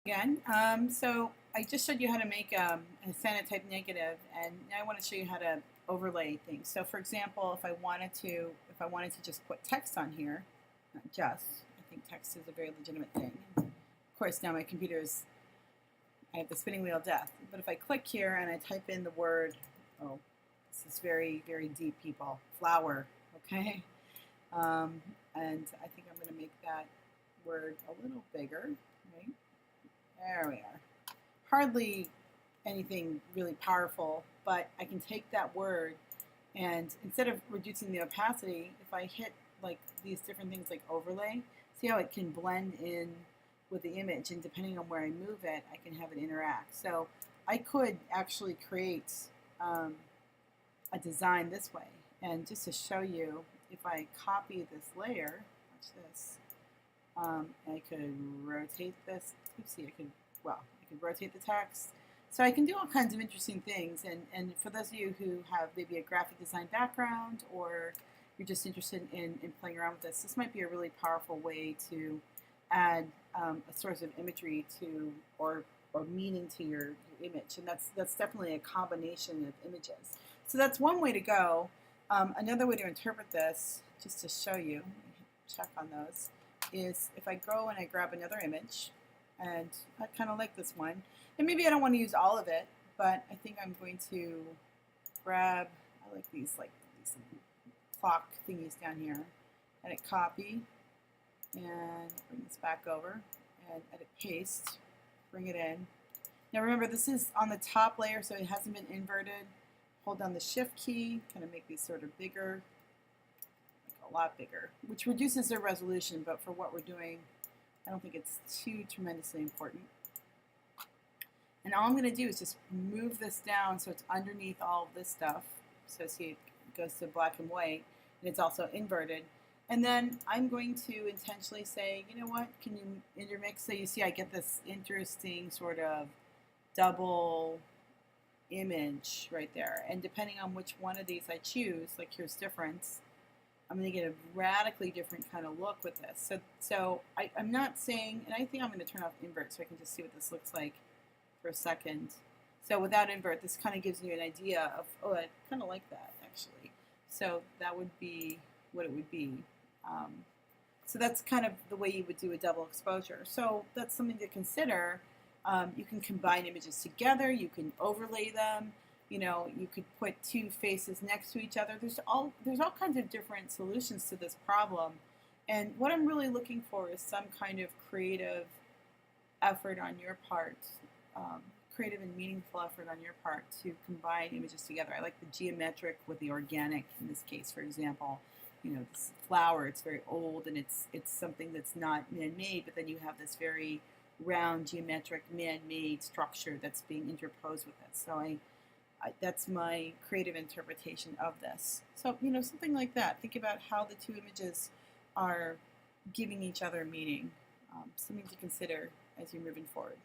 Again. So I just showed you how to make a cyanotype negative, and now I want to show you how to overlay things. So for example, if I wanted to just put text on here, not just, I think text is a very legitimate thing. Of course, now my computer I have the spinning wheel of death. But if I click here and I type in the word, oh, this is very, very deep, people, flower, okay? And I think I'm going to make that word a little bigger, right? There we are. Hardly anything really powerful, but I can take that word and instead of reducing the opacity, if I hit like these different things like overlay, see how it can blend in with the image, and depending on where I move it, I can have it interact. So I could actually create a design this way. And just to show you, if I copy this layer, watch this, I could rotate this. Oopsie, I could rotate the text. So I can do all kinds of interesting things. And for those of you who have maybe a graphic design background, or you're just interested in playing around with this might be a really powerful way to add a source of imagery to, or meaning to your image. And that's definitely a combination of images. So that's one way to go. Another way to interpret this, just to show you, check on those, is if I go and I grab another image, and I kind of like this one, and maybe I don't want to use all of it, but I think I'm going to grab, I like these clock thingies down here, edit copy, and bring this back over, and edit paste, bring it in. Now remember, this is on the top layer, so it hasn't been inverted. Hold down the shift key, kind of make these sort of bigger, like a lot bigger, which reduces their resolution, but for what we're doing, I don't think it's too tremendously important. And all I'm going to do is just move this down so it's underneath all of this stuff. So see, it goes to black and white, and it's also inverted. And then I'm going to intentionally say, you know what, can you intermix? So you see I get this interesting sort of double image right there. And depending on which one of these I choose, like here's difference, I'm going to get a radically different kind of look with this. So I'm not saying, and I think I'm going to turn off invert so I can just see what this looks like for a second. So without invert, this kind of gives you an idea of, oh, I kind of like that actually. So that would be what it would be. So that's kind of the way you would do a double exposure. So that's something to consider. You can combine images together. You can overlay them. You know, you could put two faces next to each other. There's all kinds of different solutions to this problem. And what I'm really looking for is some kind of creative effort on your part, creative and meaningful effort on your part to combine images together. I like the geometric with the organic in this case, for example. You know, this flower, it's very old and it's something that's not man-made, but then you have this very round, geometric, man-made structure that's being interposed with it. So that's my creative interpretation of this. So, you know, something like that. Think about how the two images are giving each other meaning. Something to consider as you're moving forward.